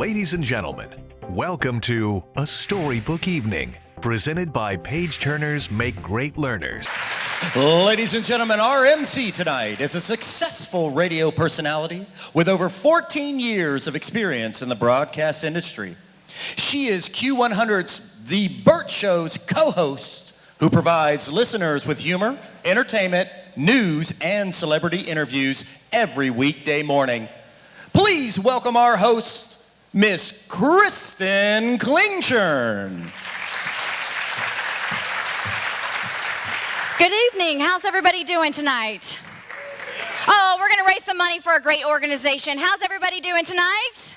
Ladies and gentlemen, welcome to A Storybook Evening, presented by Page Turner's Make Great Learners. Ladies and gentlemen, our MC tonight is a successful radio personality with over 14 years of experience in the broadcast industry. She is Q100's The Burt Show's co-host, who provides listeners with humor, entertainment, news, and celebrity interviews every weekday morning. Please welcome our host, Miss Kristen Klingshirn. Good evening. How's everybody doing tonight? Oh, we're going to raise some money for a great organization. How's everybody doing tonight?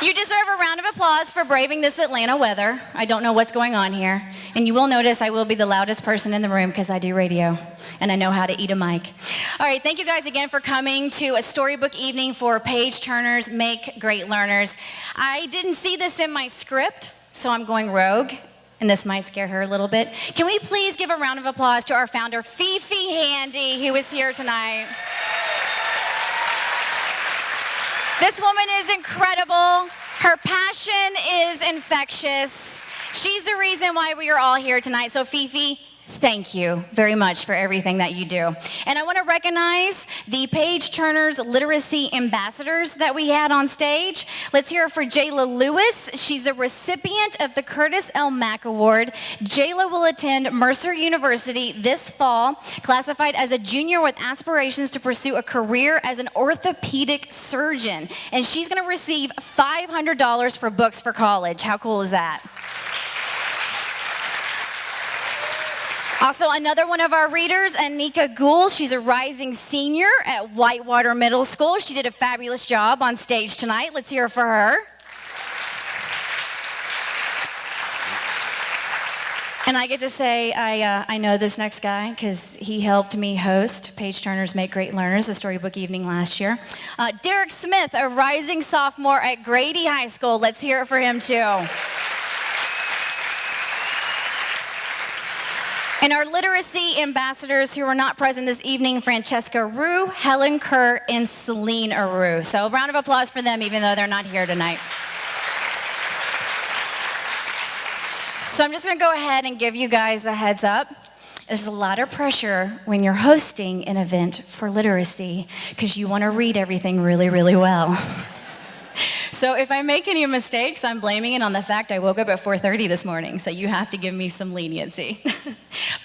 You deserve a round of applause for braving this Atlanta weather. I don't know what's going on here. And you will notice I will be the loudest person in the room because I do radio and I know how to eat a mic. All right, thank you guys again for coming to a storybook evening for Page Turner's Make Great Learners. I didn't see this in my script, so I'm going rogue, and this might scare her a little bit. Can we please give a round of applause to our founder, Fifi Handy, who is here tonight? This woman is incredible. Her passion is infectious. She's the reason why we are all here tonight. So Fifi, thank you very much for everything that you do. And I want to recognize the Page Turner's literacy ambassadors that we had on stage. Let's hear it for Jayla Lewis. She's the recipient of the Curtis L. Mack Award. Jayla will attend Mercer University this fall, classified as a junior with aspirations to pursue a career as an orthopedic surgeon. And she's going to receive $500 for books for college. How cool is that? Also, another one of our readers, Anika Gould. She's a rising senior at Whitewater Middle School. She did a fabulous job on stage tonight. Let's hear it for her. And I get to say I know this next guy because he helped me host Page Turner's Make Great Learners, a storybook evening last year. Derek Smith, a rising sophomore at Grady High School. Let's hear it for him, too. And our literacy ambassadors who are not present this evening, Francesca Rue, Helen Kerr, and Celine Aru. So a round of applause for them, even though they're not here tonight. So I'm just going to go ahead and give you guys a heads up. There's a lot of pressure when you're hosting an event for literacy because you want to read everything really, really well. So if I make any mistakes, I'm blaming it on the fact I woke up at 4:30 this morning, so you have to give me some leniency.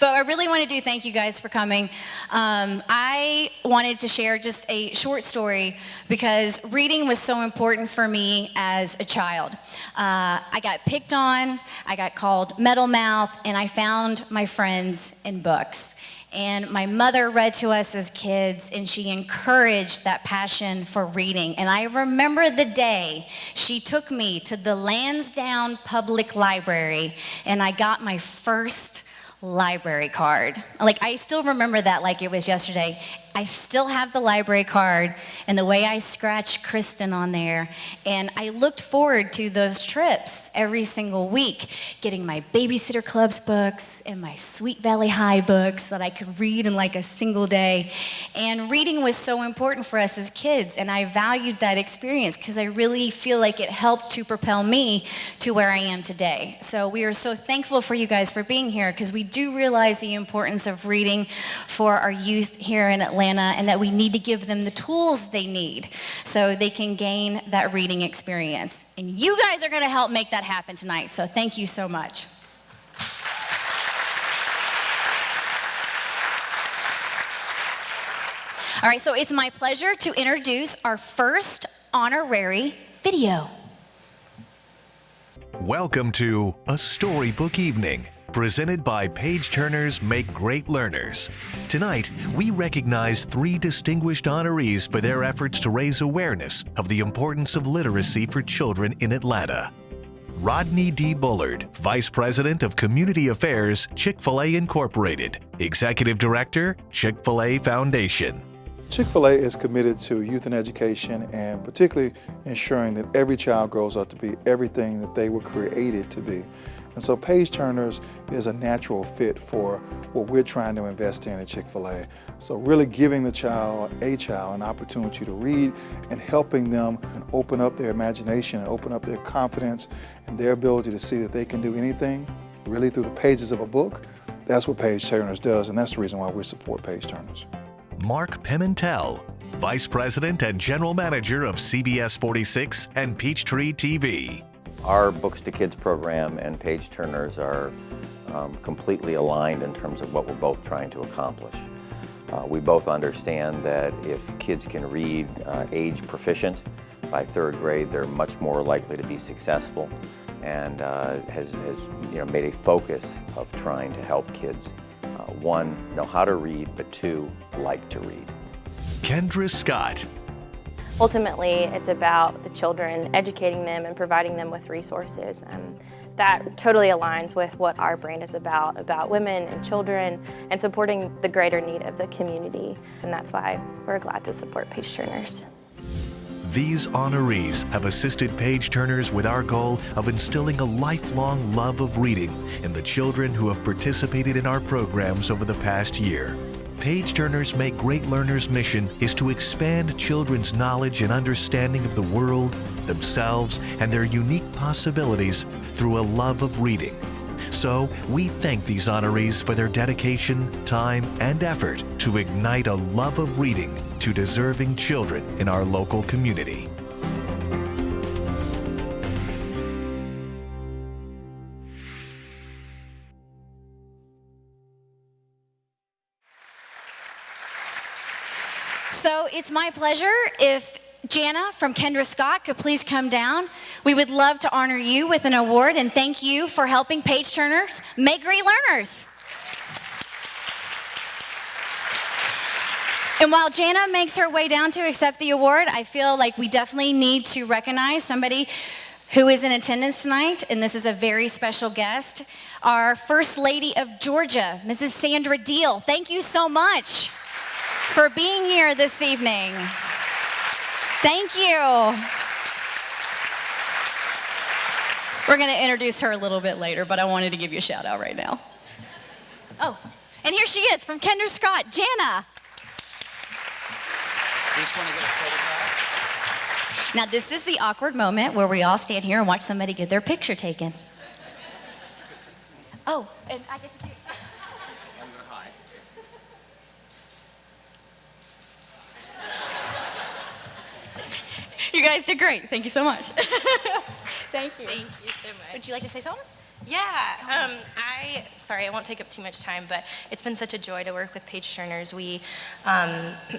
But I really want to thank you guys for coming. I wanted to share just a short story because reading was so important for me as a child. I got picked on, I got called metal mouth, and I found my friends in books. And my mother read to us as kids, and she encouraged that passion for reading. And I remember the day she took me to the Lansdowne Public Library, and I got my first library card. Like, I still remember that like it was yesterday. I still have the library card and the way I scratched Kristen on there. And I looked forward to those trips every single week, getting my Babysitter Club's books and my Sweet Valley High books that I could read in like a single day. And reading was so important for us as kids, and I valued that experience because I really feel like it helped to propel me to where I am today. So we are so thankful for you guys for being here because we do realize the importance of reading for our youth here in Atlanta, and that we need to give them the tools they need so they can gain that reading experience. And you guys are going to help make that happen tonight, so thank you so much. All right, so it's my pleasure to introduce our first honorary video. Welcome to A Storybook Evening, presented by Page Turner's Make Great Learners. Tonight, we recognize 3 distinguished honorees for their efforts to raise awareness of the importance of literacy for children in Atlanta. Rodney D. Bullard, Vice President of Community Affairs, Chick-fil-A Incorporated, Executive Director, Chick-fil-A Foundation. Chick-fil-A is committed to youth and education, and particularly ensuring that every child grows up to be everything that they were created to be. And so Page Turners is a natural fit for what we're trying to invest in at Chick-fil-A. So really giving the child an opportunity to read and helping them and open up their imagination and open up their confidence and their ability to see that they can do anything really through the pages of a book. That's what Page Turners does, and that's the reason why we support Page Turners. Mark Pimentel, Vice President and General Manager of CBS 46 and Peachtree TV. Our Books to Kids program and Page Turners are completely aligned in terms of what we're both trying to accomplish. We both understand that if kids can read age proficient by 3rd grade, they're much more likely to be successful, and has made a focus of trying to help kids, one, know how to read, but two, like to read. Kendra Scott. Ultimately, it's about the children, educating them and providing them with resources. That totally aligns with what our brand is about women and children and supporting the greater need of the community. And that's why we're glad to support Page Turners. These honorees have assisted Page Turners with our goal of instilling a lifelong love of reading in the children who have participated in our programs over the past year. Page Turners Make Great Learners' mission is to expand children's knowledge and understanding of the world, themselves, and their unique possibilities through a love of reading. So we thank these honorees for their dedication, time, and effort to ignite a love of reading to deserving children in our local community. So it's my pleasure if Jana from Kendra Scott could please come down. We would love to honor you with an award and thank you for helping Page Turners make great learners. And while Jana makes her way down to accept the award, I feel like we definitely need to recognize somebody who is in attendance tonight, and this is a very special guest, our First Lady of Georgia, Mrs. Sandra Deal. Thank you so much for being here this evening. Thank you. We're going to introduce her a little bit later, but I wanted to give you a shout out right now. Oh, and here she is from Kendra Scott, Jana. Just want to get a photograph. Now this is the awkward moment where we all stand here and watch somebody get their picture taken. Oh, and I get to do it. I'm going to hide. You guys did great. Thank you so much. Thank you. Thank you so much. Would you like to say something? Yeah, sorry, I won't take up too much time, but it's been such a joy to work with Page Turners. We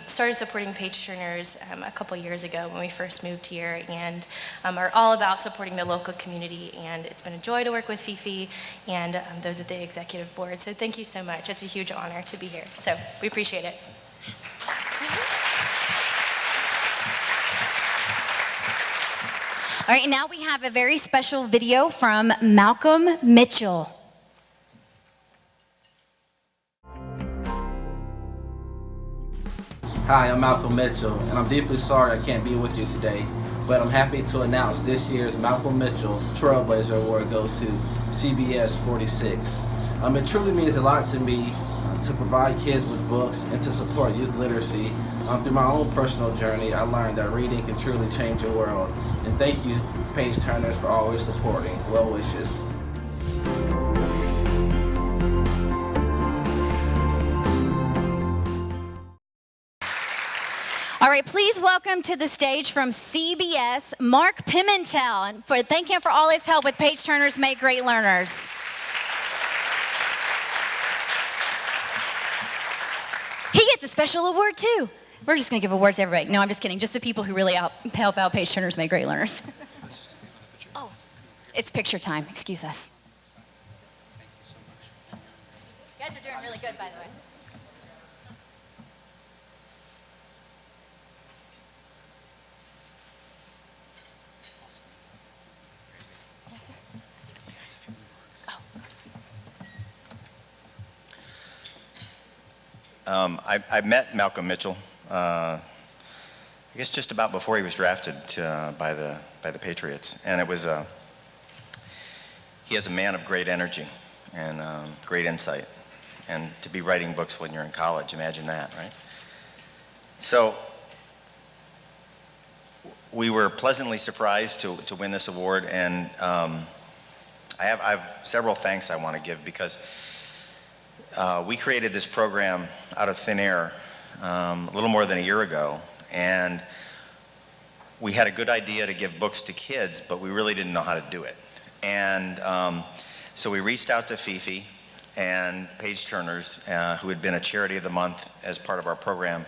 started supporting Page Turners a couple years ago when we first moved here, and are all about supporting the local community, and it's been a joy to work with Fifi and those at the executive board. So thank you so much. It's a huge honor to be here. So we appreciate it. All right, now we have a very special video from Malcolm Mitchell. Hi, I'm Malcolm Mitchell, and I'm deeply sorry I can't be with you today, but I'm happy to announce this year's Malcolm Mitchell Trailblazer Award goes to CBS 46. It truly means a lot to me to provide kids with books and to support youth literacy. Through my own personal journey, I learned that reading can truly change your world. And thank you, Page Turners, for always supporting. Well wishes. All right, please welcome to the stage from CBS, Mark Pimentel, and thank him for all his help with Page Turners Make Great Learners. He gets a special award too. We're just gonna give awards to everybody. No, I'm just kidding. Just the people who really help out Page Turners Make Great Learners. Oh, it's picture time. Excuse us. You guys are doing really good, by the way. I met Malcolm Mitchell, I guess just about before he was drafted by the Patriots, and it was he is a man of great energy and great insight. And to be writing books when you're in college, imagine that, right? So we were pleasantly surprised to win this award, and I have several thanks I want to give, because we created this program out of thin air a little more than a year ago, and we had a good idea to give books to kids, but we really didn't know how to do it. And so we reached out to Fifi and Page Turners, who had been a Charity of the Month as part of our program.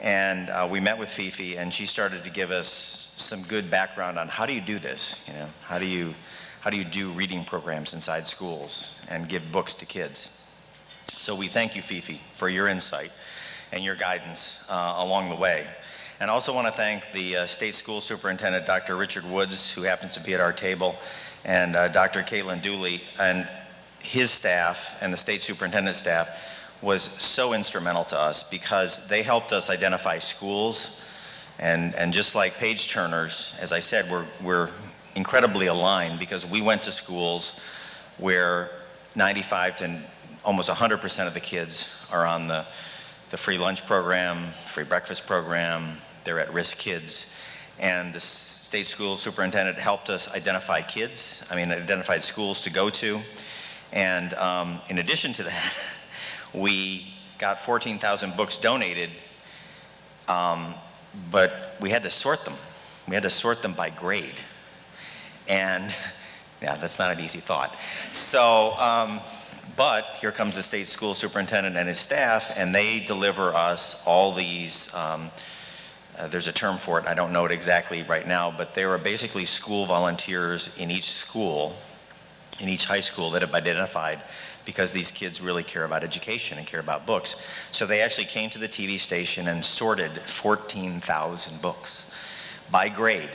And we met with Fifi, and she started to give us some good background on how do you do this, you know? How do you do reading programs inside schools and give books to kids? So we thank you, Fifi, for your insight and your guidance along the way. And I also want to thank the State School Superintendent, Dr. Richard Woods, who happens to be at our table, and Dr. Caitlin Dooley, and his staff and the State Superintendent's staff was so instrumental to us, because they helped us identify schools, and just like Page Turners, as I said, we're incredibly aligned, because we went to schools where 95 to almost 100% of the kids are on the free lunch program, free breakfast program, they're at-risk kids. And the state school superintendent helped us identify identified schools to go to. And in addition to that, we got 14,000 books donated, but we had to sort them. We had to sort them by grade. And yeah, that's not an easy thought. So, but here comes the state school superintendent and his staff, and they deliver us all these, there's a term for it, I don't know it exactly right now, but they were basically school volunteers in each school, in each high school, that have identified, because these kids really care about education and care about books. So they actually came to the TV station and sorted 14,000 books by grade,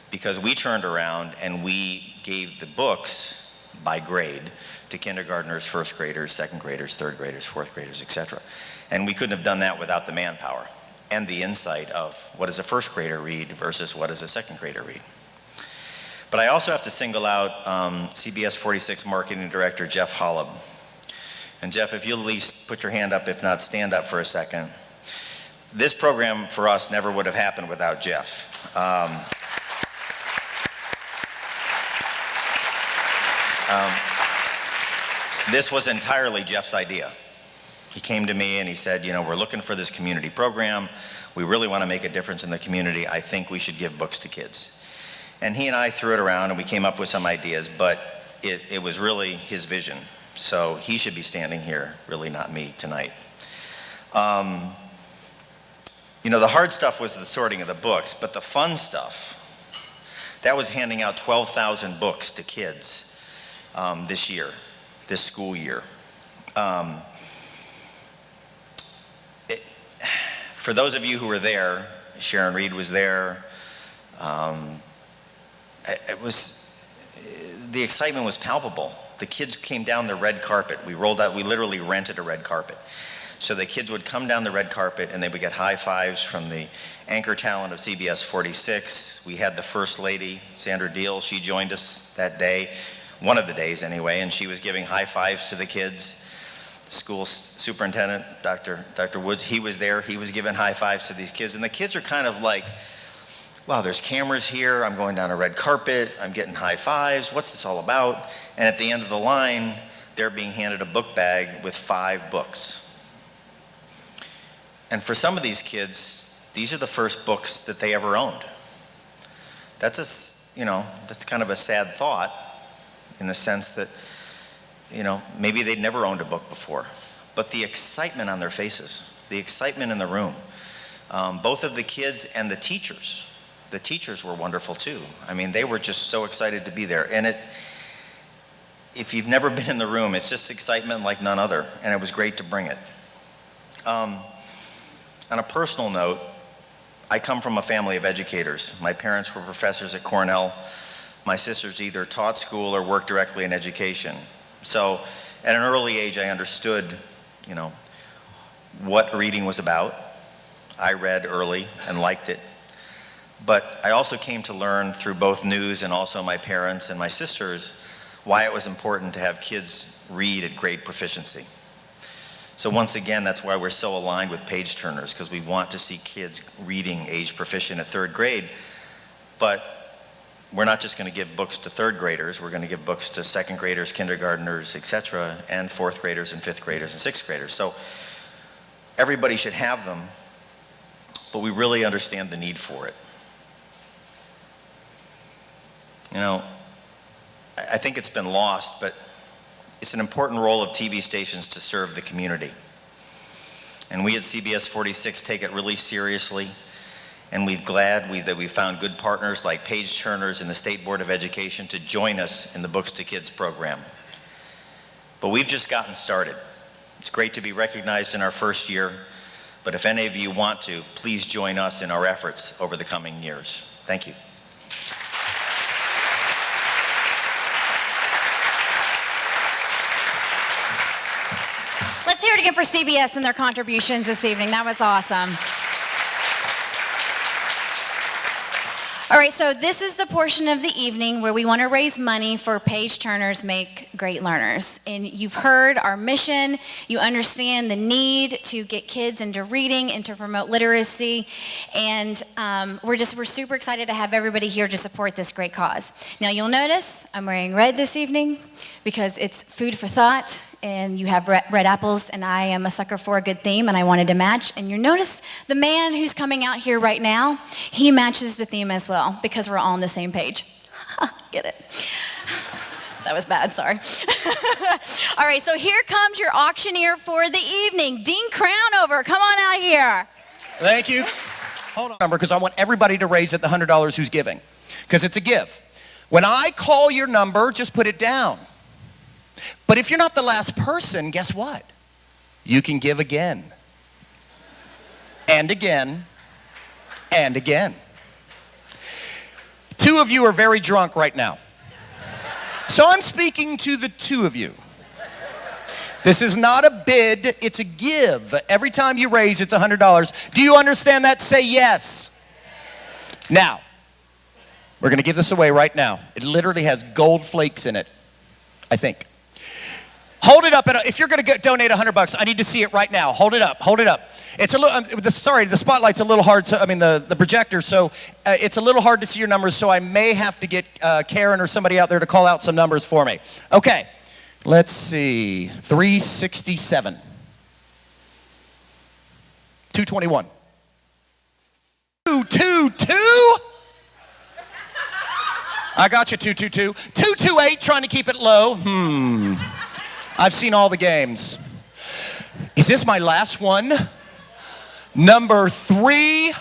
because we turned around and we gave the books by grade to kindergartners, first graders, second graders, third graders, fourth graders, etc. And we couldn't have done that without the manpower and the insight of what does a first grader read versus what does a second grader read. But I also have to single out CBS 46 Marketing Director Jeff Holub. And Jeff, if you'll at least put your hand up, if not stand up for a second. This program for us never would have happened without Jeff. This was entirely Jeff's idea. He came to me and he said, you know, we're looking for this community program. We really want to make a difference in the community. I think we should give books to kids. And he and I threw it around and we came up with some ideas, but it was really his vision. So he should be standing here, really not me tonight. You know, the hard stuff was the sorting of the books, but the fun stuff, that was handing out 12,000 books to kids this school year. For those of you who were there, Sharon Reed was there. The excitement was palpable. The kids came down the red carpet. We literally rented a red carpet. So the kids would come down the red carpet and they would get high fives from the anchor talent of CBS 46. We had the First Lady, Sandra Deal. She joined us that day, one of the days anyway, and she was giving high fives to the kids. The school superintendent, Dr. Woods, he was there. He was giving high fives to these kids. And the kids are kind of like, wow, there's cameras here. I'm going down a red carpet. I'm getting high fives. What's this all about? And at the end of the line, they're being handed a book bag with 5 books. And for some of these kids, these are the first books that they ever owned. That's kind of a sad thought in the sense that, you know, maybe they'd never owned a book before. But the excitement on their faces, the excitement in the room, both of the kids and the teachers were wonderful too. I mean, they were just so excited to be there. And if you've never been in the room, it's just excitement like none other, and it was great to bring it. On a personal note, I come from a family of educators. My parents were professors at Cornell. My sisters either taught school or worked directly in education. So at an early age, I understood, you know, what reading was about. I read early and liked it. But I also came to learn through both news and also my parents and my sisters why it was important to have kids read at grade proficiency. So once again, that's why we're so aligned with page turners, because we want to see kids reading age proficient at 3rd grade. But we're not just going to give books to 3rd graders, we're going to give books to 2nd graders, kindergartners, etc., and 4th graders and 5th graders and 6th graders. So everybody should have them, but we really understand the need for it. You know, I think it's been lost, but it's an important role of TV stations to serve the community. And we at CBS 46 take it really seriously, and we're glad that we found good partners like Page Turners and the State Board of Education to join us in the Books to Kids program. But we've just gotten started. It's great to be recognized in our first year, but if any of you want to, please join us in our efforts over the coming years. Thank you. Let's hear it again for CBS and their contributions this evening. That was awesome. All right, so this is the portion of the evening where we want to raise money for Page Turners Make Great Learners. And you've heard our mission. You understand the need to get kids into reading and to promote literacy. And we're super excited to have everybody here to support this great cause. Now, you'll notice I'm wearing red this evening because it's food for thought. And you have red apples, and I am a sucker for a good theme, and I wanted to match. And you notice the man who's coming out here right now, he matches the theme as well, because we're all on the same page. Get it? That was bad, sorry. All right, so here comes your auctioneer for the evening. Dean Crownover, come on out here. Thank you. Hold on, number, because I want everybody to raise it the $100 who's giving, because it's a give. When I call your number, just put it down. But if you're not the last person, guess what? You can give again. And again. And again. 2 of you are very drunk right now. So I'm speaking to the 2 of you. This is not a bid, it's a give. Every time you raise, it's $100. Do you understand that? Say yes. Now, we're going to give this away right now. It literally has gold flakes in it, I think. Hold it up, and if you're going to donate $100, I need to see it right now. Hold it up, hold it up. It's a little, sorry, the spotlight's a little hard, the projector, so it's a little hard to see your numbers, so I may have to get Karen or somebody out there to call out some numbers for me. Okay, let's see, 367, 221, 222, I got you, 222, 228, trying to keep it low, I've seen all the games. Is this my last one? Number 305.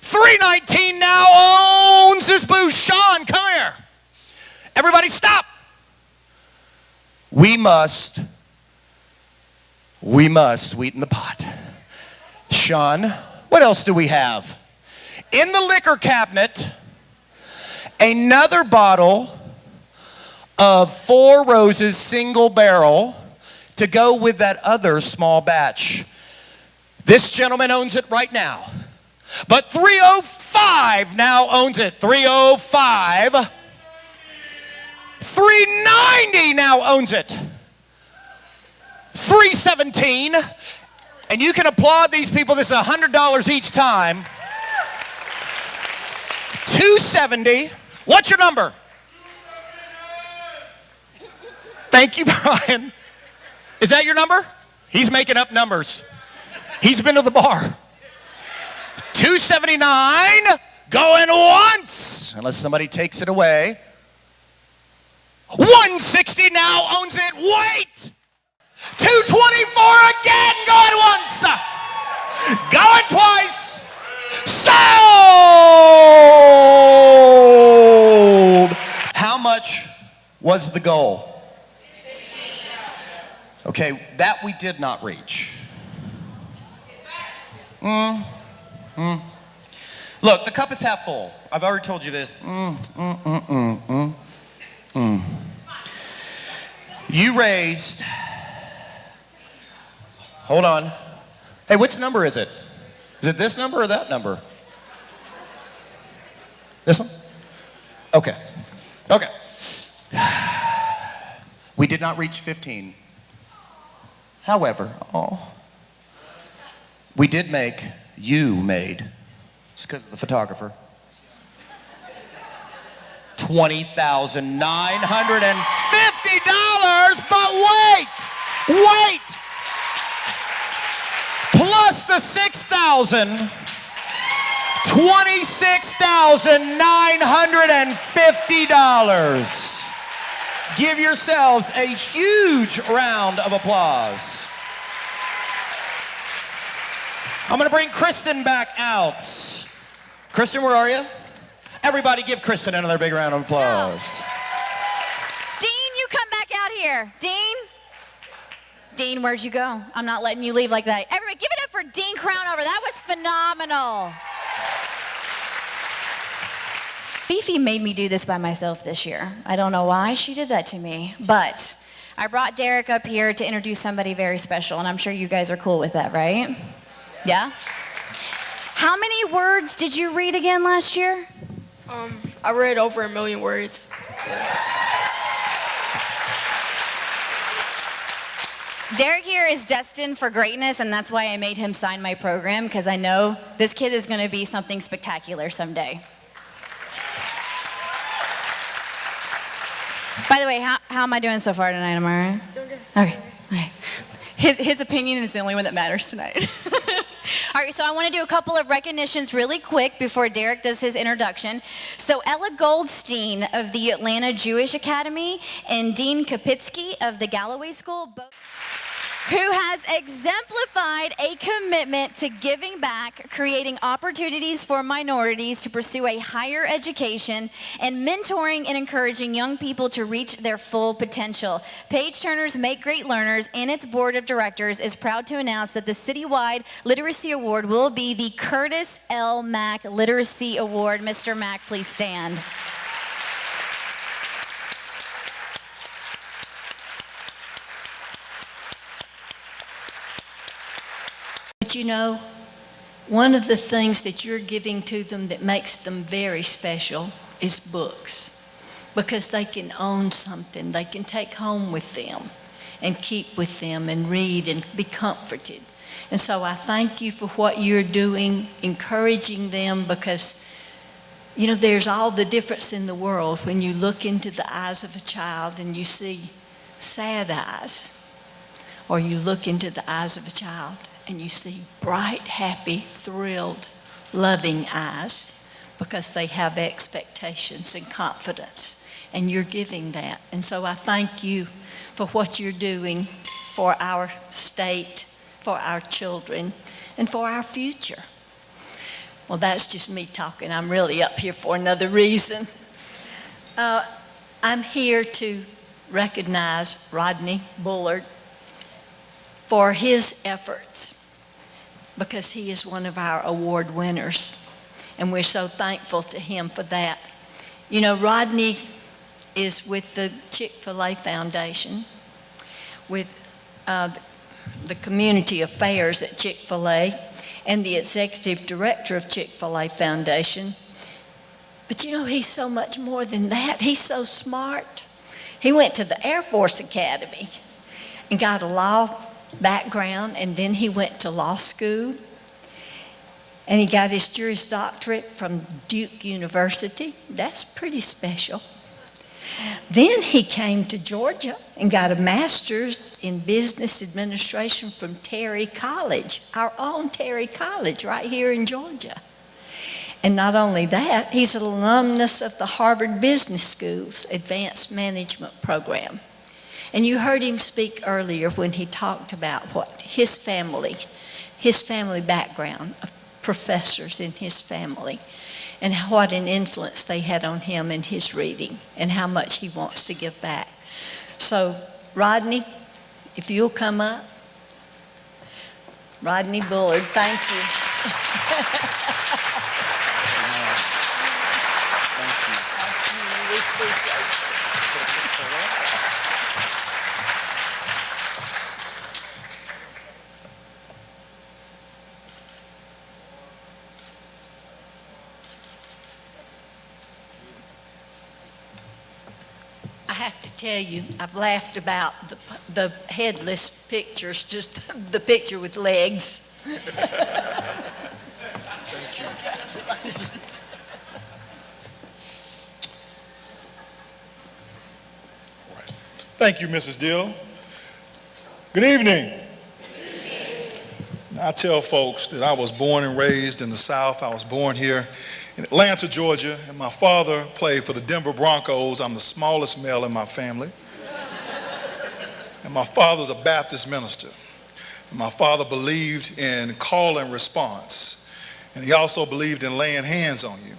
319 now owns this booth. Sean, come here. Everybody stop. We must sweeten the pot. Sean, what else do we have? In the liquor cabinet, another bottle of Four Roses single barrel to go with that other small batch. This gentleman owns it right now. But 305 now owns it. 305. 390 now owns it. 317. And you can applaud these people. This is $100 each time. 270. What's your number? Thank you, Brian. Is that your number? He's making up numbers. He's been to the bar. 279, going once, unless somebody takes it away. 160 now owns it. Wait! 224 again, going once. Going twice. Sold! How much was the goal? Okay, that we did not reach. Look, the cup is half full. I've already told you this. You raised, hold on. Hey, which number is it? Is it this number or that number? This one? Okay. Okay. We did not reach 15. However, you made, it's because of the photographer, $20,950, but wait! Plus the $6,000, $26,950. Give yourselves a huge round of applause. I'm going to bring Kristen back out. Kristen, where are you? Everybody give Kristen another big round of applause. Dean, you come back out here. Dean, where'd you go? I'm not letting you leave like that. Everybody, give it up for Dean Crownover. That was phenomenal. Fifi made me do this by myself this year. I don't know why she did that to me, but I brought Derek up here to introduce somebody very special, and I'm sure you guys are cool with that, right? Yeah? How many words did you read again last year? I read over 1 million words. Derek here is destined for greatness, and that's why I made him sign my program, because I know this kid is going to be something spectacular someday. By the way, how am I doing so far tonight? Am I right? Doing good. Okay. His opinion is the only one that matters tonight. All right, so I want to do a couple of recognitions really quick before Derek does his introduction. So Ella Goldstein of the Atlanta Jewish Academy and Dean Kapitsky of the Galloway School, both who has exemplified a commitment to giving back, creating opportunities for minorities to pursue a higher education, and mentoring and encouraging young people to reach their full potential. Page Turner's Make Great Learners and its board of directors is proud to announce that the citywide literacy award will be the Curtis L. Mack Literacy Award. Mr. Mack, please stand. But you know, one of the things that you're giving to them that makes them very special is books, because they can own something they can take home with them and keep with them and read and be comforted. And so I thank you for what you're doing, encouraging them, because you know, there's all the difference in the world when you look into the eyes of a child and you see sad eyes, or you look into the eyes of a child and you see bright, happy, thrilled, loving eyes, because they have expectations and confidence, and you're giving that. And so I thank you for what you're doing for our state, for our children, and for our future. Well, that's just me talking. I'm really up here for another reason. I'm here to recognize Rodney Bullard for his efforts, because he is one of our award winners, and we're so thankful to him for that. You know, Rodney is with the Chick-fil-A Foundation, with the community affairs at Chick-fil-A, and the executive director of Chick-fil-A Foundation. But you know, he's so much more than that. He's so smart. He went to the Air Force Academy and got a law background, and then he went to law school, and he got his Juris Doctorate from Duke University. That's pretty special. Then he came to Georgia and got a master's in business administration from Terry College, our own Terry College right here in Georgia. And not only that, he's an alumnus of the Harvard Business School's Advanced Management Program. And you heard him speak earlier when he talked about what his family background of professors in his family, and what an influence they had on him in his reading, and how much he wants to give back. So, Rodney, if you'll come up. Rodney Bullard, thank you. We appreciate it. have to tell you, I've laughed about the headless pictures, just the picture with legs. Thank you, Mrs. Dill. Good evening. I tell folks that I was born and raised in the South. I was born here in Atlanta, Georgia, and my father played for the Denver Broncos. I'm the smallest male in my family. And my father's a Baptist minister. And my father believed in call and response. And he also believed in laying hands on you.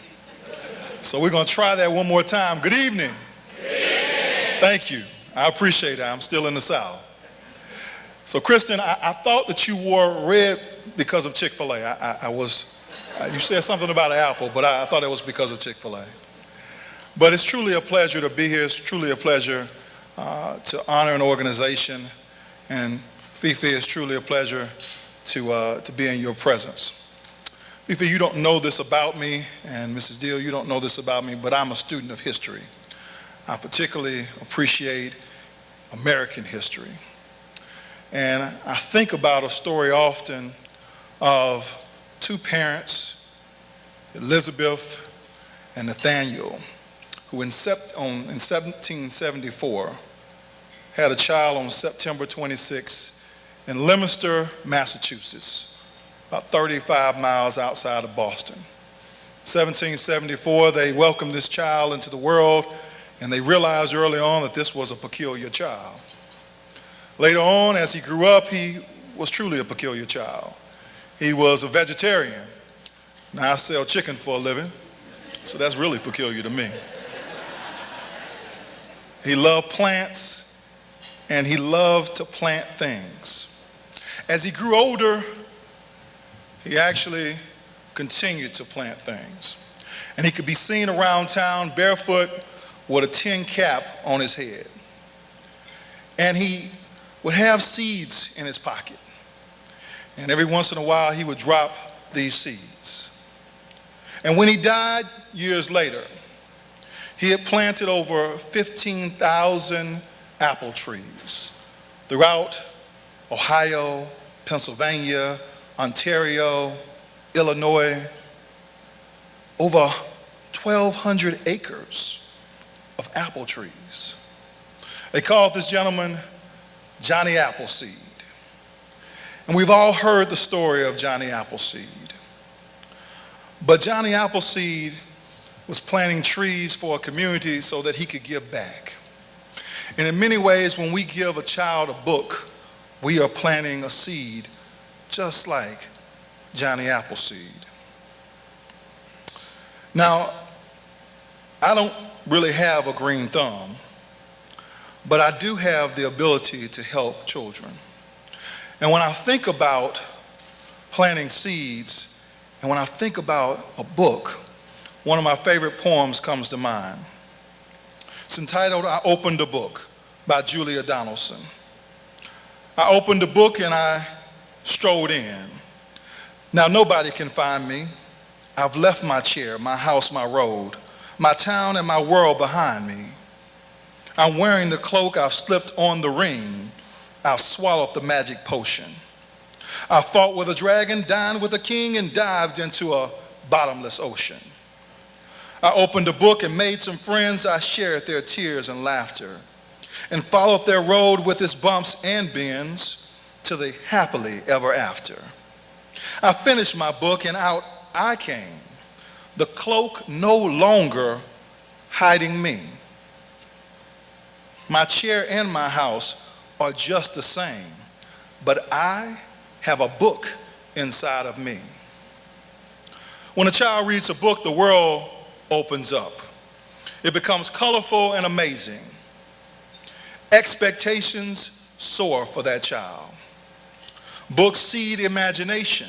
So we're going to try that one more time. Good evening. Good evening. Thank you. I appreciate it. I'm still in the South. So, Kristen, I thought that you wore red because of Chick-fil-A. You said something about an apple, but I thought it was because of Chick-fil-A. But it's truly a pleasure to be here. It's truly a pleasure to honor an organization. And Fifi, it's truly a pleasure to be in your presence. Fifi, you don't know this about me, and Mrs. Deal, you don't know this about me, but I'm a student of history. I particularly appreciate American history. And I think about a story often of two parents, Elizabeth and Nathaniel, who in 1774 had a child on September 26 in Leominster, Massachusetts, about 35 miles outside of Boston. 1774, they welcomed this child into the world, and they realized early on that this was a peculiar child. Later on, as he grew up, he was truly a peculiar child. He was a vegetarian. Now I sell chicken for a living, so that's really peculiar to me. He loved plants, and he loved to plant things. As he grew older, he actually continued to plant things. And he could be seen around town barefoot with a tin cap on his head. And he would have seeds in his pocket. And every once in a while, he would drop these seeds. And when he died years later, he had planted over 15,000 apple trees throughout Ohio, Pennsylvania, Ontario, Illinois, over 1,200 acres of apple trees. They called this gentleman Johnny Appleseed. And we've all heard the story of Johnny Appleseed. But Johnny Appleseed was planting trees for a community so that he could give back. And in many ways, when we give a child a book, we are planting a seed just like Johnny Appleseed. Now, I don't really have a green thumb, but I do have the ability to help children. And when I think about planting seeds, and when I think about a book, one of my favorite poems comes to mind. It's entitled, I Opened a Book by Julia Donaldson. I opened the book and I strode in. Now nobody can find me. I've left my chair, my house, my road, my town and my world behind me. I'm wearing the cloak, I've slipped on the ring, I've swallowed the magic potion. I fought with a dragon, dined with a king, and dived into a bottomless ocean. I opened a book and made some friends. I shared their tears and laughter and followed their road with its bumps and bends to the happily ever after. I finished my book and out I came, the cloak no longer hiding me. My chair and my house are just the same, but I have a book inside of me. When a child reads a book, the world opens up. It becomes colorful and amazing. Expectations soar for that child. Books seed imagination.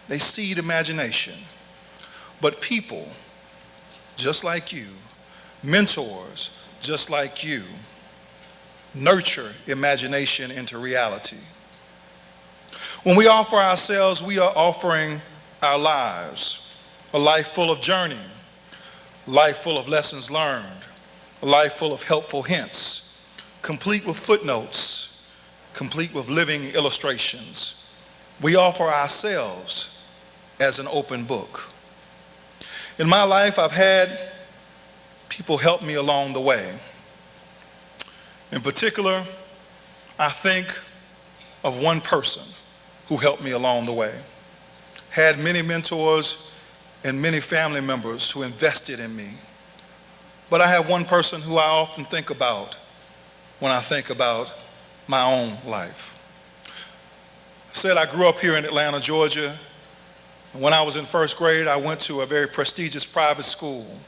They seed imagination. But people, just like you, mentors, just like you, nurture imagination into reality. When we offer ourselves, we are offering our lives, a life full of journey, life full of lessons learned, a life full of helpful hints, complete with footnotes, complete with living illustrations. We offer ourselves as an open book. In my life, I've had people help me along the way. In particular, I think of one person who helped me along the way. Had many mentors and many family members who invested in me. But I have one person who I often think about when I think about my own life. I said I grew up here in Atlanta, Georgia. When I was in first grade, I went to a very prestigious private school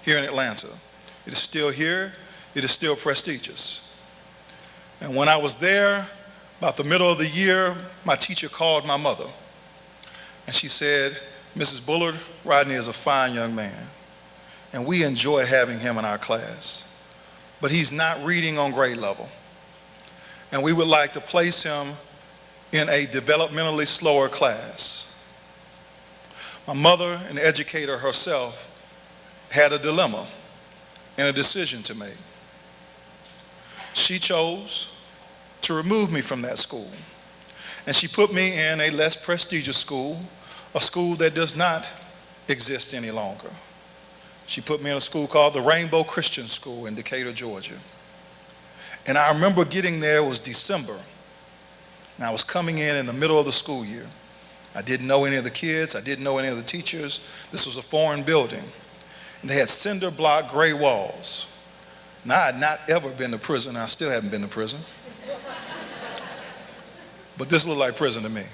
here in Atlanta. It is still here. It is still prestigious. And when I was there, about the middle of the year, my teacher called my mother. And she said, "Mrs. Bullard, Rodney is a fine young man, and we enjoy having him in our class. But he's not reading on grade level. And we would like to place him in a developmentally slower class." My mother, an educator herself, had a dilemma and a decision to make. She chose to remove me from that school. And she put me in a less prestigious school, a school that does not exist any longer. She put me in a school called the Rainbow Christian School in Decatur, Georgia. And I remember getting there, it was December. And I was coming in the middle of the school year. I didn't know any of the kids. I didn't know any of the teachers. This was a foreign building. And they had cinder block gray walls. Now, I had not ever been to prison. I still haven't been to prison. But this looked like prison to me.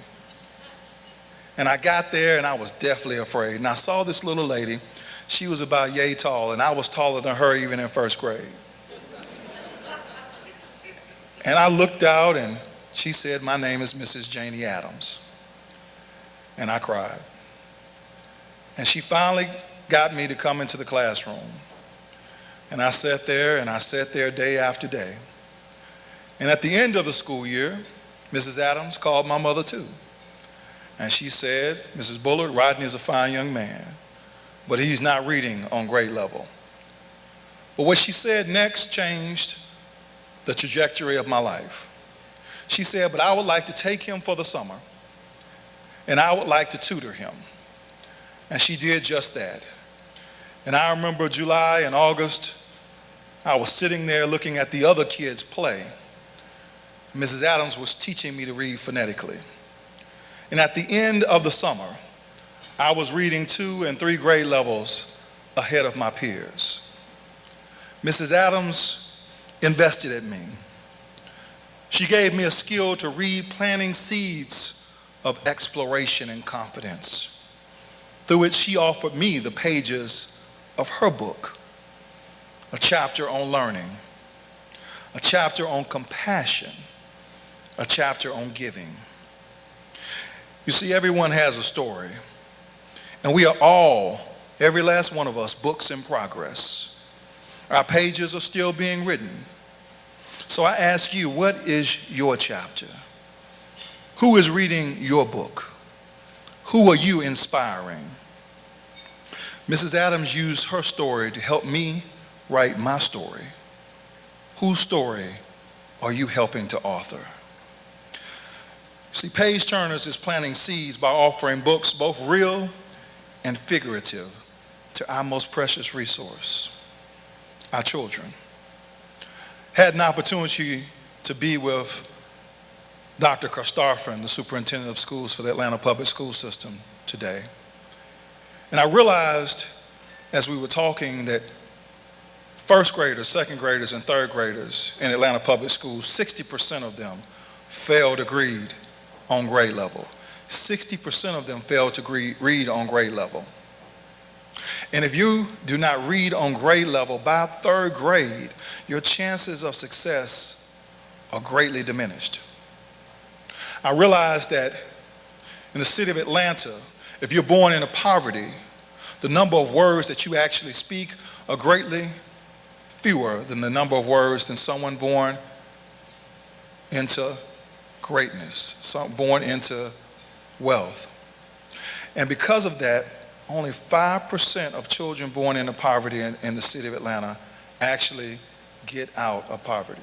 And I got there and I was deathly afraid. And I saw this little lady. She was about yay tall, and I was taller than her even in first grade. And I looked out and she said, "My name is Mrs. Janie Adams." And I cried. And she finally got me to come into the classroom. And I sat there day after day. And at the end of the school year, Mrs. Adams called my mother too. And she said, "Mrs. Bullard, Rodney is a fine young man, but he's not reading on grade level." But what she said next changed the trajectory of my life. She said, "But I would like to take him for the summer, and I would like to tutor him." And she did just that. And I remember July and August, I was sitting there looking at the other kids play. Mrs. Adams was teaching me to read phonetically. And at the end of the summer, I was reading 2 and 3 grade levels ahead of my peers. Mrs. Adams invested in me. She gave me a skill to read, planting seeds of exploration and confidence, through which she offered me the pages of her book, a chapter on learning, a chapter on compassion, a chapter on giving. You see, everyone has a story, and we are all, every last one of us, books in progress. Our pages are still being written. So I ask you, what is your chapter? Who is reading your book? Who are you inspiring? Mrs. Adams used her story to help me write my story. Whose story are you helping to author? See, Page Turners is planting seeds by offering books, both real and figurative, to our most precious resource, our children. Had an opportunity to be with Dr. Karstoffen, the superintendent of schools for the Atlanta Public School System today. And I realized as we were talking that first graders, second graders, and third graders in Atlanta Public Schools, 60% of them failed to read on grade level. 60% of them failed to read on grade level. And if you do not read on grade level by third grade, your chances of success are greatly diminished. I realized that in the city of Atlanta, if you're born into poverty, the number of words that you actually speak are greatly fewer than the number of words than someone born into greatness, born into wealth. And because of that, only 5% of children born into poverty in the city of Atlanta actually get out of poverty.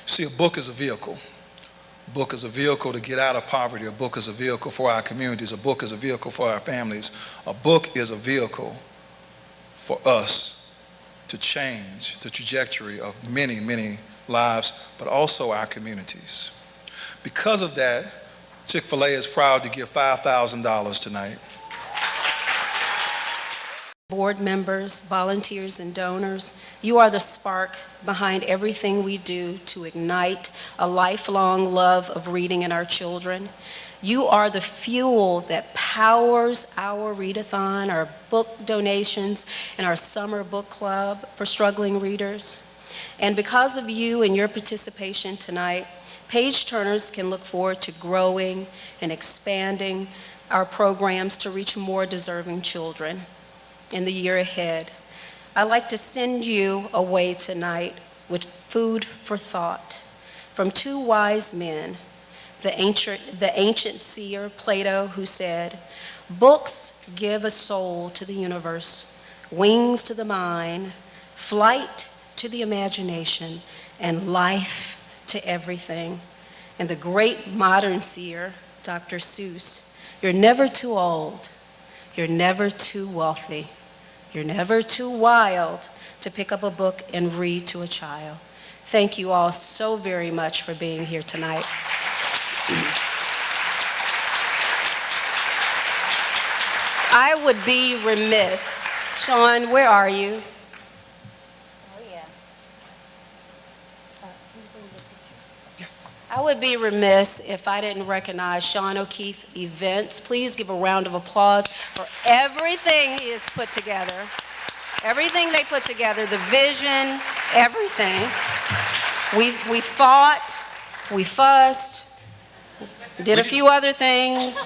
See, a book is a vehicle. A book is a vehicle to get out of poverty. A book is a vehicle for our communities. A book is a vehicle for our families. A book is a vehicle for us to change the trajectory of many, many lives, but also our communities. Because of that, Chick-fil-A is proud to give $5,000 tonight. Board members, volunteers, and donors, you are the spark behind everything we do to ignite a lifelong love of reading in our children. You are the fuel that powers our readathon, our book donations, and our summer book club for struggling readers. And because of you and your participation tonight, Page Turners can look forward to growing and expanding our programs to reach more deserving children in the year ahead. I'd like to send you away tonight with food for thought from two wise men, the ancient seer Plato, who said, "Books give a soul to the universe, wings to the mind, flight to the imagination, and life to everything." And the great modern seer, Dr. Seuss, "You're never too old, you're never too wealthy, you're never too wild to pick up a book and read to a child." Thank you all so very much for being here tonight. I would be remiss. Sean, where are you? I would be remiss if I didn't recognize Sean O'Keefe Events. Please give a round of applause for everything he has put together. Everything they put together, the vision, everything. We fought, we fussed, did a few other things,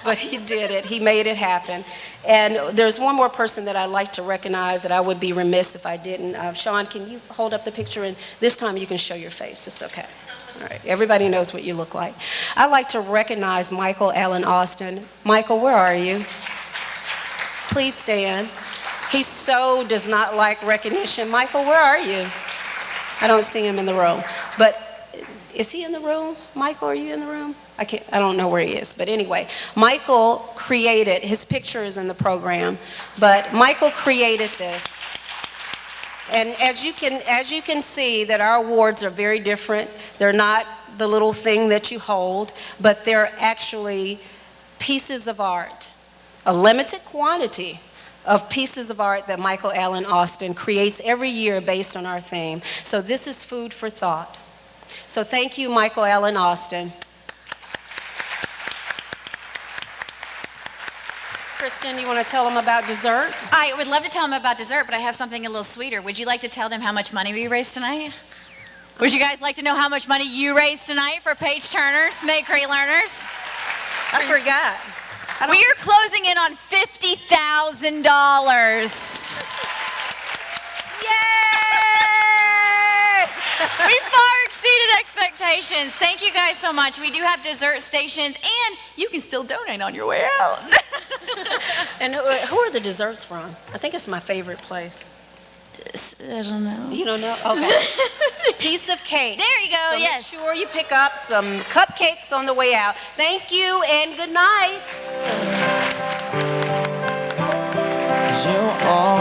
but he did it. He made it happen. And there's one more person that I'd like to recognize that I would be remiss if I didn't. Sean, can you hold up the picture? And this time you can show your face. It's okay. All right. Everybody knows what you look like. I'd like to recognize Michael Allen Austin. Michael, where are you? Please stand. He so does not like recognition. Michael, where are you? I don't see him in the room. But is he in the room? Michael, are you in the room? I don't know where he is, but anyway, Michael created, his picture is in the program, but Michael created this. And as you can see that our awards are very different. They're not the little thing that you hold, but they're actually pieces of art, a limited quantity of pieces of art that Michael Allen Austin creates every year based on our theme. So this is food for thought. So thank you, Michael Allen Austin. Kristen, you want to tell them about dessert? I would love to tell them about dessert, but I have something a little sweeter. Would you like to tell them how much money we raised tonight? Would you guys like to know how much money you raised tonight for Page Turners, Make Great Learners? I forgot. We are closing in on $50,000. Yay! We far exceeded expectations. Thank you guys so much. We do have dessert stations, and you can still donate on your way out. And who are the desserts from? I think it's my favorite place. I don't know. You don't know? Okay. Piece of cake. There you go, so yes. Make sure you pick up some cupcakes on the way out. Thank you and good night. You are